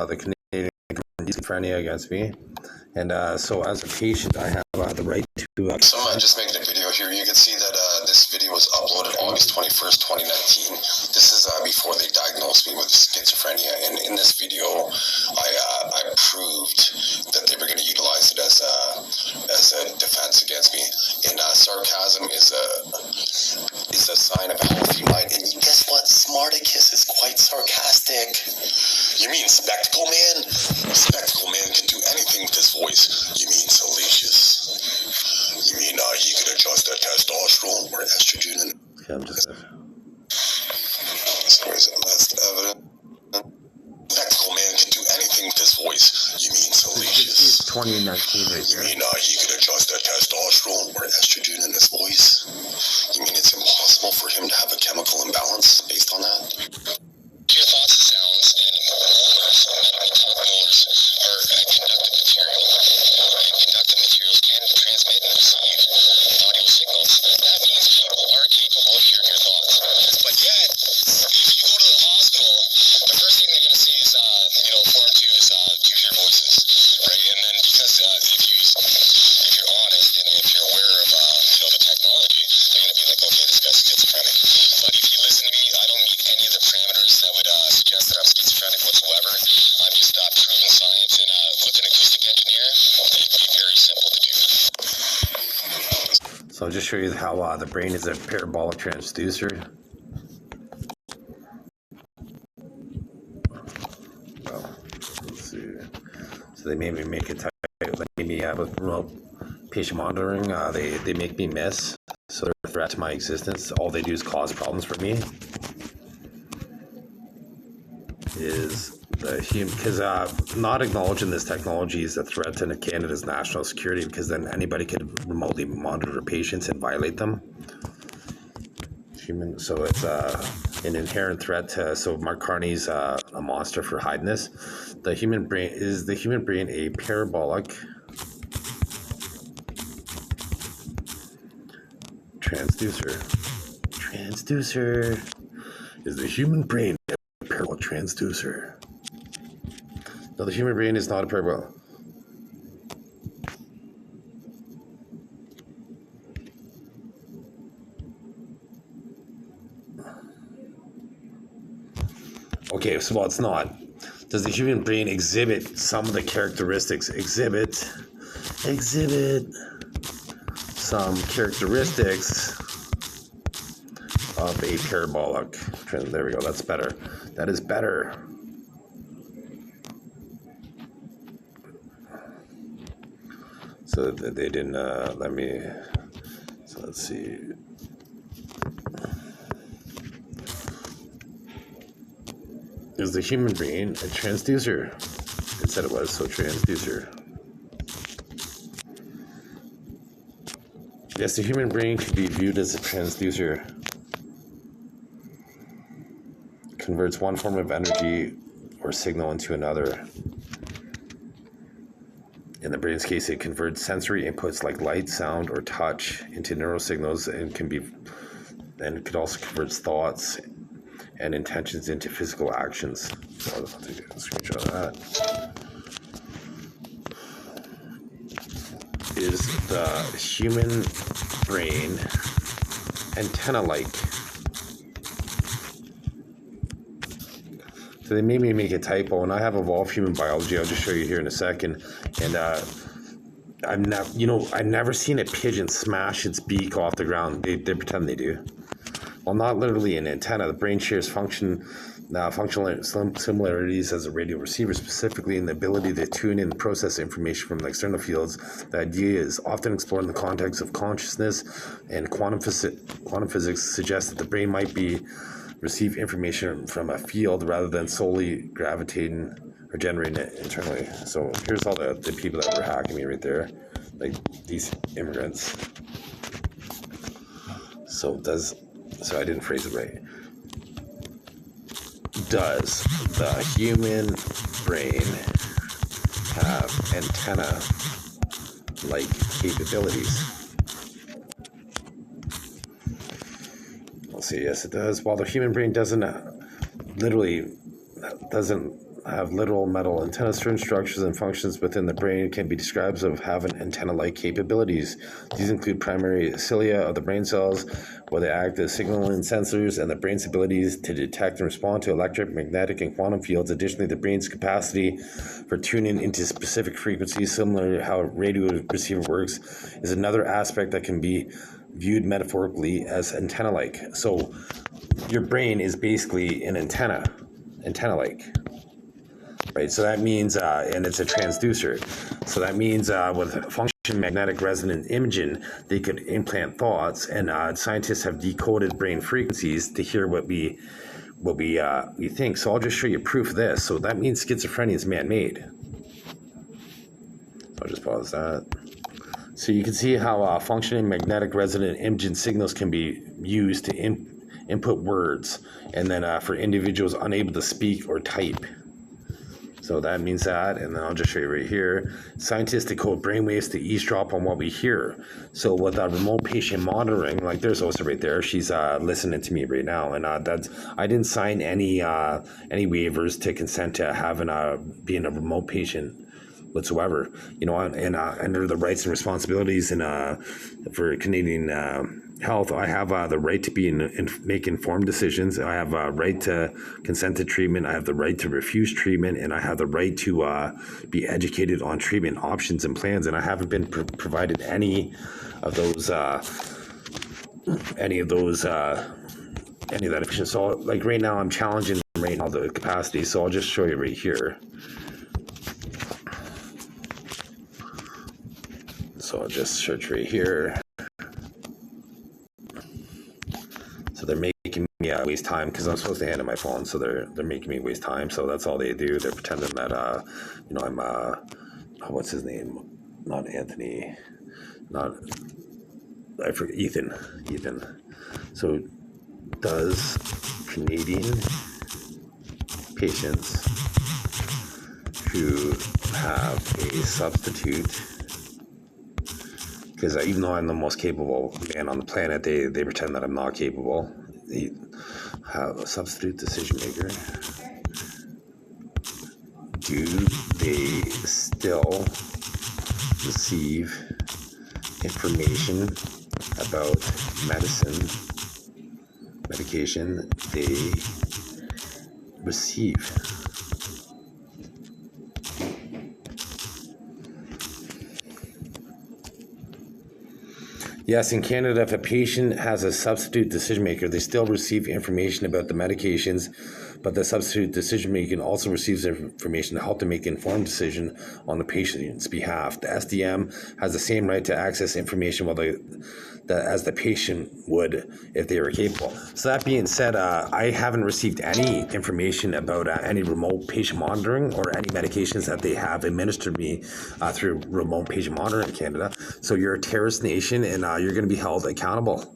the Canadian government schizophrenia against me. And so as a patient, I have the right to... So I'm just making a video here. You can see that this video was uploaded August 21st, 2019. This is before they diagnosed me with schizophrenia. And in this video, I proved that they were going to utilize it as a defense against me. And sarcasm is a sign of a healthy mind. And guess what? Smarticus is quite sarcastic. You mean Spectacle Man? Spectacle Man can do anything with his voice. You mean salacious? You mean he can adjust that testosterone or estrogen? Okay, I'm just... Anyways, that's evident. Spectacle Man can do anything with his voice. You mean salacious? 2019 right there. You mean he can adjust that testosterone or estrogen in his voice? You mean it's impossible for him to have a chemical imbalance based on that? Your thoughts and sounds and molars, we talk molars, are conductive material. And conductive materials can transmit and receive audio signals. That means people are capable of hearing your thoughts. But yet, if you go to the hospital, the first thing they're going to say is, form 2 is to hear voices, right? And then because if you're honest and if you're aware of, the technology, they're going to be like, okay, this guy's schizophrenic. But if you listen to me, I don't meet any of the parameters that would suggest that I'm schizophrenic whatsoever. I'm just proving science, and with an acoustic engineer, it'd be very simple to do. So I'll just show you how the brain is a parabolic transducer. Well, let's see. So they made me make a type, like maybe with remote patient monitoring. They make me miss, so they're a threat to my existence. All they do is cause problems for me. Is the human, because not acknowledging this technology is a threat to Canada's national security, because then anybody could remotely monitor patients and violate them. So it's an inherent threat to. So Mark Carney's a monster for hiding this. The human brain a parabolic transducer. Is the human brain a parabolic transducer? No, the human brain is not a parabolic. Okay, so it's not. Does the human brain exhibit some of the characteristics? Exhibit some characteristics of a parabolic. There we go. That's better. That is better. So they didn't let me. So let's see. Is the human brain a transducer? It said it was, so transducer. Yes, the human brain can be viewed as a transducer. Converts one form of energy or signal into another. In the brain's case, it converts sensory inputs like light, sound, or touch into neural signals, and it could also convert thoughts and intentions into physical actions. So I'll take a screenshot of that. Is the human brain antenna-like? So they made me make a typo, and I have evolved human biology. I'll just show you here in a second. And I've never seen a pigeon smash its beak off the ground. They pretend they do. Well, not literally an antenna. The brain shares functional similarities as a radio receiver, specifically in the ability to tune in and process information from the external fields. The idea is often explored in the context of consciousness, and quantum physics suggests that the brain might receive information from a field rather than solely gravitating or generating it internally. So here's all the people that were hacking me right there, like these immigrants. So I didn't phrase it right. Does the human brain have antenna-like capabilities? I'll say yes, it does. While the human brain doesn't have literal metal antennas. Certain structures and functions within the brain can be described as having antenna-like capabilities. These include primary cilia of the brain cells, where they act as signaling sensors, and the brain's abilities to detect and respond to electric, magnetic, and quantum fields. Additionally, the brain's capacity for tuning into specific frequencies, similar to how a radio receiver works, is another aspect that can be viewed metaphorically as antenna-like. So your brain is basically an antenna-like, right? So that means, and it's a transducer. So that means with function magnetic resonance imaging, they could implant thoughts, and scientists have decoded brain frequencies to hear what we think. So I'll just show you proof of this. So that means schizophrenia is man-made. I'll just pause that. So you can see how functioning magnetic resonant imaging signals can be used to input words, and then for individuals unable to speak or type. So that means that, and then I'll just show you right here. Scientists decode brainwaves to eavesdrop on what we hear. So with remote patient monitoring, like there's Osa right there, she's listening to me right now, and I didn't sign any waivers to consent to having being a remote patient whatsoever, and under the rights and responsibilities and for Canadian health, I have the right to make informed decisions. I have a right to consent to treatment. I have the right to refuse treatment, and I have the right to be educated on treatment options and plans. And I haven't been provided any of that information. So, like right now, I'm challenging right now the capacity. So I'll just show you right here. So I'll just search right here. So they're making me waste time because I'm supposed to hand in my phone. So they're making me waste time. So that's all they do. They're pretending that I'm what's his name? Not Anthony. I forget. Ethan. So does Canadian patients who have a substitute, because even though I'm the most capable man on the planet, they pretend that I'm not capable. They have a substitute decision maker. Do they still receive information about medication they receive? Yes, in Canada, if a patient has a substitute decision maker, they still receive information about the medications, but the substitute decision maker also receives information to help them make an informed decision on the patient's behalf. The SDM has the same right to access information as the patient would if they were capable. So that being said, I haven't received any information about any remote patient monitoring or any medications that they have administered me through remote patient monitoring in Canada. So you're a terrorist nation, and you're going to be held accountable.